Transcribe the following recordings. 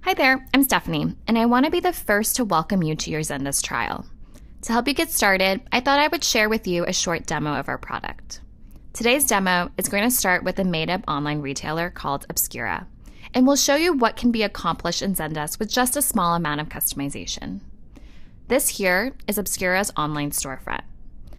Hi there, I'm Stephanie, and I want to be the first to welcome you to your Zendesk trial. To help you get started, I thought I would share with you a short demo of our product. Today's demo is going to start with a made-up online retailer called Obscura, and we'll show you what can be accomplished in Zendesk with just a small amount of customization. This here is Obscura's online storefront.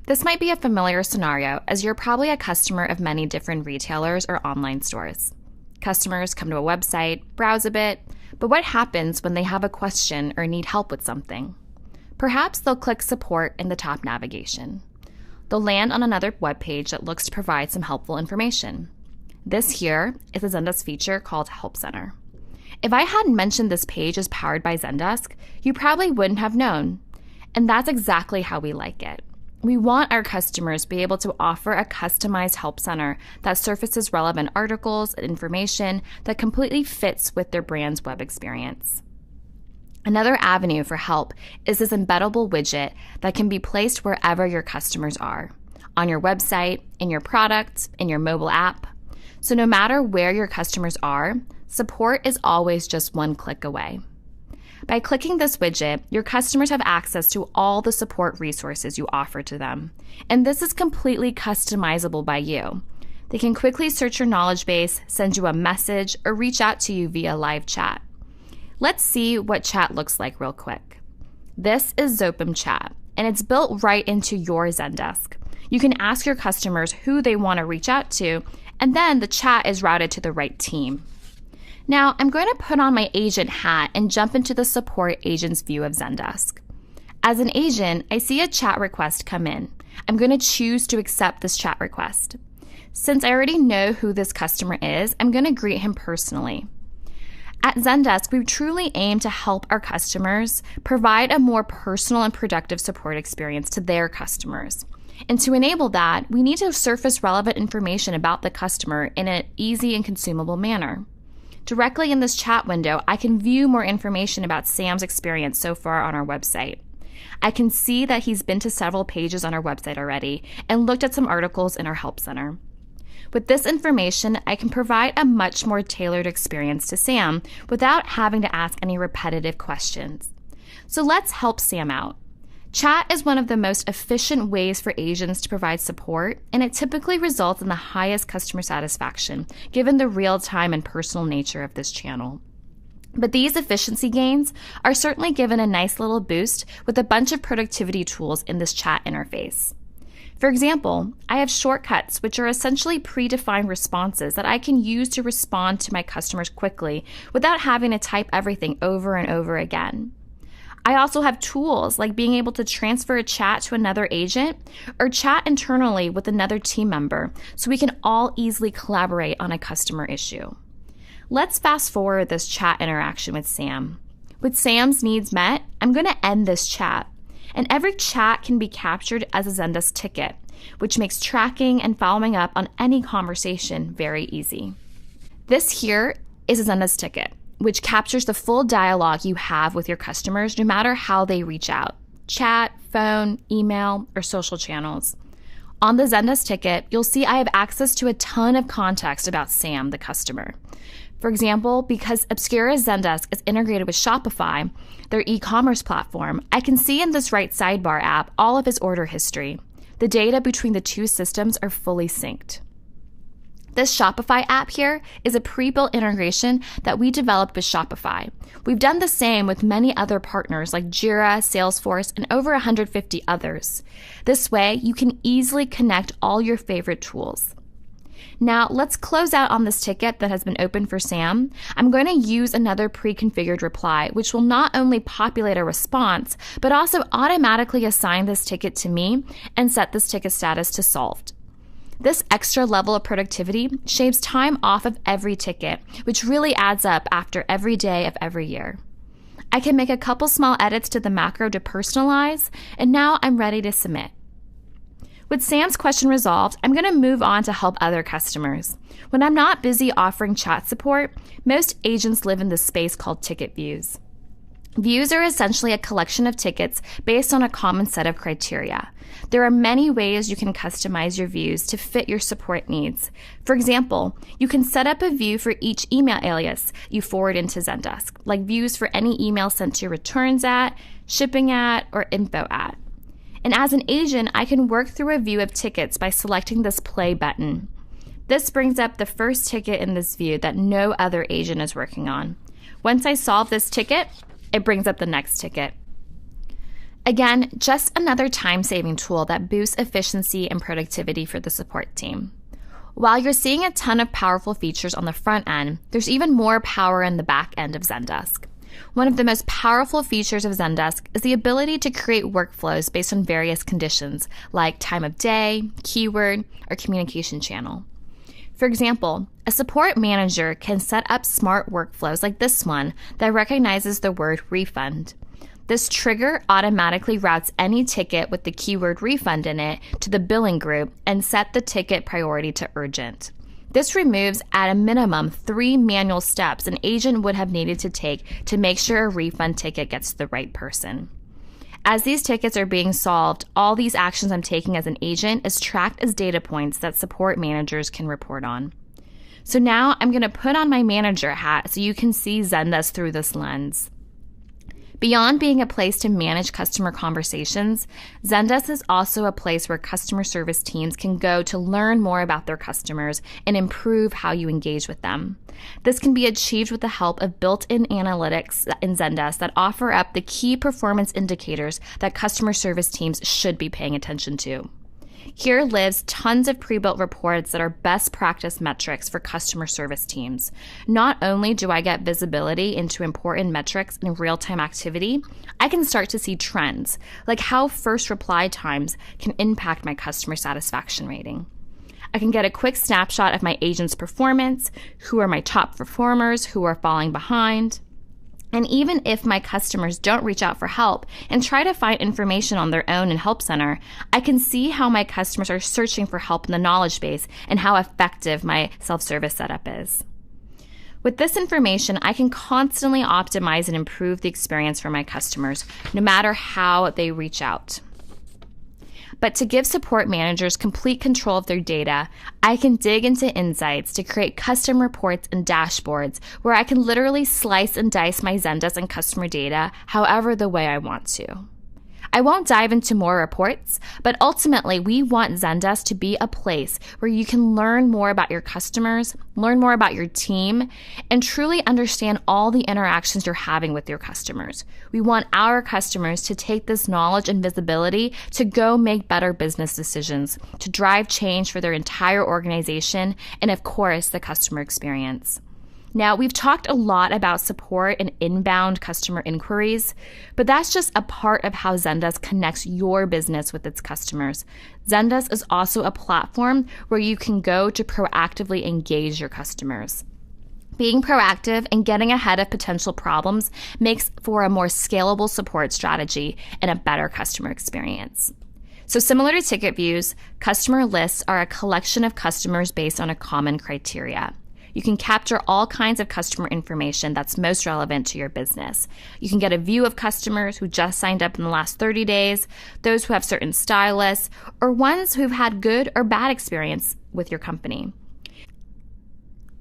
This might be a familiar scenario, as you're probably a customer of many different retailers or online stores. Customers come to a website, browse a bit, but what happens when they have a question or need help with something? Perhaps they'll click support in the top navigation. They'll land on another web page that looks to provide some helpful information. This here is a Zendesk feature called Help Center. If I hadn't mentioned this page is powered by Zendesk, you probably wouldn't have known. And that's exactly how we like it. We want our customers to be able to offer a customized help center that surfaces relevant articles and information that completely fits with their brand's web experience. Another avenue for help is this embeddable widget that can be placed wherever your customers are, on your website, in your product, in your mobile app. So no matter where your customers are, support is always just one click away. By clicking this widget, your customers have access to all the support resources you offer to them. And this is completely customizable by you. They can quickly search your knowledge base, send you a message, or reach out to you via live chat. Let's see what chat looks like real quick. This is Zopim Chat, and it's built right into your Zendesk. You can ask your customers who they want to reach out to, and then the chat is routed to the right team. Now, I'm going to put on my agent hat and jump into the support agent's view of Zendesk. As an agent, I see a chat request come in. I'm going to choose to accept this chat request. Since I already know who this customer is, I'm going to greet him personally. At Zendesk, we truly aim to help our customers provide a more personal and productive support experience to their customers. And to enable that, we need to surface relevant information about the customer in an easy and consumable manner. Directly in this chat window, I can view more information about Sam's experience so far on our website. I can see that he's been to several pages on our website already and looked at some articles in our Help Center. With this information, I can provide a much more tailored experience to Sam without having to ask any repetitive questions. So let's help Sam out. Chat is one of the most efficient ways for agents to provide support, and it typically results in the highest customer satisfaction, given the real-time and personal nature of this channel. But these efficiency gains are certainly given a nice little boost with a bunch of productivity tools in this chat interface. For example, I have shortcuts, which are essentially predefined responses that I can use to respond to my customers quickly without having to type everything over and over again. I also have tools like being able to transfer a chat to another agent or chat internally with another team member so we can all easily collaborate on a customer issue. Let's fast forward this chat interaction with Sam. With Sam's needs met, I'm going to end this chat. And every chat can be captured as a Zendesk ticket, which makes tracking and following up on any conversation very easy. This here is a Zendesk ticket, which captures the full dialogue you have with your customers no matter how they reach out, chat, phone, email, or social channels. On the Zendesk ticket, you'll see I have access to a ton of context about Sam, the customer. For example, because Obscura's Zendesk is integrated with Shopify, their e-commerce platform, I can see in this right sidebar app all of his order history. The data between the two systems are fully synced. This Shopify app here is a pre-built integration that we developed with Shopify. We've done the same with many other partners like Jira, Salesforce, and over 150 others. This way, you can easily connect all your favorite tools. Now, let's close out on this ticket that has been opened for Sam. I'm going to use another pre-configured reply, which will not only populate a response, but also automatically assign this ticket to me and set this ticket status to solved. This extra level of productivity shaves time off of every ticket, which really adds up after every day of every year. I can make a couple small edits to the macro to personalize, and now I'm ready to submit. With Sam's question resolved, I'm going to move on to help other customers. When I'm not busy offering chat support, most agents live in this space called ticket views. Views are essentially a collection of tickets based on a common set of criteria. There are many ways you can customize your views to fit your support needs. For example, you can set up a view for each email alias you forward into Zendesk, like views for any email sent to your returns at, shipping at, or info at. And as an agent, I can work through a view of tickets by selecting this play button. This brings up the first ticket in this view that no other agent is working on. Once I solve this ticket, it brings up the next ticket. Again, just another time-saving tool that boosts efficiency and productivity for the support team. While you're seeing a ton of powerful features on the front end, there's even more power in the back end of Zendesk. One of the most powerful features of Zendesk is the ability to create workflows based on various conditions, like time of day, keyword, or communication channel. For example, a support manager can set up smart workflows like this one that recognizes the word refund. This trigger automatically routes any ticket with the keyword refund in it to the billing group and set the ticket priority to urgent. This removes, at a minimum, 3 manual steps an agent would have needed to take to make sure a refund ticket gets to the right person. As these tickets are being solved, all these actions I'm taking as an agent is tracked as data points that support managers can report on. So now I'm going to put on my manager hat so you can see Zendesk through this lens. Beyond being a place to manage customer conversations, Zendesk is also a place where customer service teams can go to learn more about their customers and improve how you engage with them. This can be achieved with the help of built-in analytics in Zendesk that offer up the key performance indicators that customer service teams should be paying attention to. Here lives tons of pre-built reports that are best practice metrics for customer service teams. Not only do I get visibility into important metrics in real-time activity, I can start to see trends, like how first reply times can impact my customer satisfaction rating. I can get a quick snapshot of my agent's performance, who are my top performers, who are falling behind. And even if my customers don't reach out for help and try to find information on their own in Help Center, I can see how my customers are searching for help in the knowledge base and how effective my self-service setup is. With this information, I can constantly optimize and improve the experience for my customers, no matter how they reach out. But to give support managers complete control of their data, I can dig into insights to create custom reports and dashboards where I can literally slice and dice my Zendesk and customer data however the way I want to. I won't dive into more reports, but ultimately we want Zendesk to be a place where you can learn more about your customers, learn more about your team, and truly understand all the interactions you're having with your customers. We want our customers to take this knowledge and visibility to go make better business decisions, to drive change for their entire organization, and of course, the customer experience. Now, we've talked a lot about support and inbound customer inquiries, but that's just a part of how Zendesk connects your business with its customers. Zendesk is also a platform where you can go to proactively engage your customers. Being proactive and getting ahead of potential problems makes for a more scalable support strategy and a better customer experience. So similar to ticket views, customer lists are a collection of customers based on a common criteria. You can capture all kinds of customer information that's most relevant to your business. You can get a view of customers who just signed up in the last 30 days, those who have certain stylists, or ones who've had good or bad experience with your company.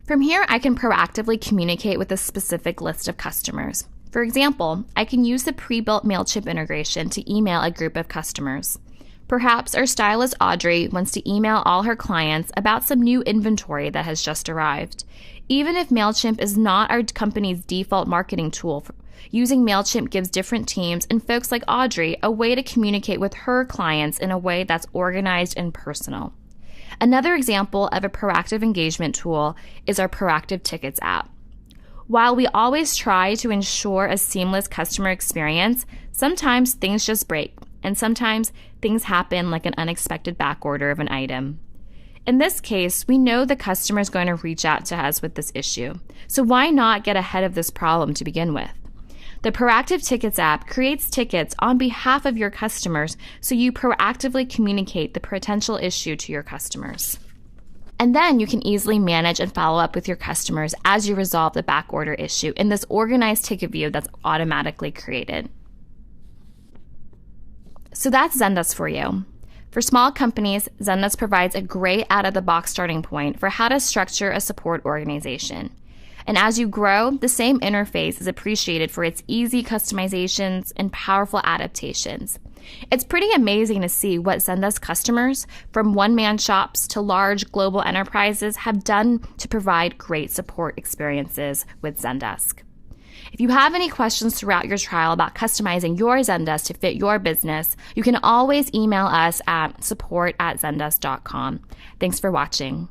From here, I can proactively communicate with a specific list of customers. For example, I can use the pre-built MailChimp integration to email a group of customers. Perhaps our stylist Audrey wants to email all her clients about some new inventory that has just arrived. Even if MailChimp is not our company's default marketing tool, using MailChimp gives different teams and folks like Audrey a way to communicate with her clients in a way that's organized and personal. Another example of a proactive engagement tool is our Proactive Tickets app. While we always try to ensure a seamless customer experience, sometimes things just break. And sometimes things happen like an unexpected backorder of an item. In this case, we know the customer is going to reach out to us with this issue. So why not get ahead of this problem to begin with? The Proactive Tickets app creates tickets on behalf of your customers so you proactively communicate the potential issue to your customers. And then you can easily manage and follow up with your customers as you resolve the backorder issue in this organized ticket view that's automatically created. So that's Zendesk for you. For small companies, Zendesk provides a great out-of-the-box starting point for how to structure a support organization. And as you grow, the same interface is appreciated for its easy customizations and powerful adaptations. It's pretty amazing to see what Zendesk customers, from one-man shops to large global enterprises, have done to provide great support experiences with Zendesk. If you have any questions throughout your trial about customizing your Zendesk to fit your business, you can always email us at support@zendesk.com. Thanks for watching.